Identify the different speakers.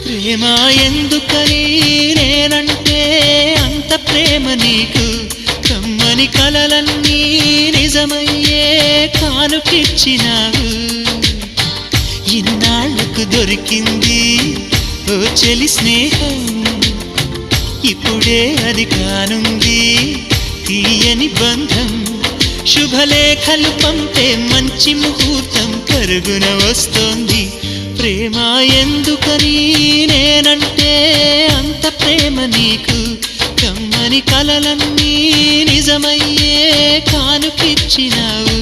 Speaker 1: ప్రేమ ఎందుకని నేనంటే అంత ప్రేమ నీకు కమ్మని కలలన్నీ నిజమయ్యే కానుకిచ్చినావు ఇన్నాళ్లకు దొరికింది ఓ చెలి స్నేహం ఇప్పుడే అది కానుంది తీయని బంధం శుభలేఖలు పంపే మంచి ముహూర్తం పరుగున వస్తోంది ప్రేమ ఎందుకని నేనంటే అంత ప్రేమ నీకు కమ్మని కలలన్నీ నిజమయ్యే కానుకిచ్చినావు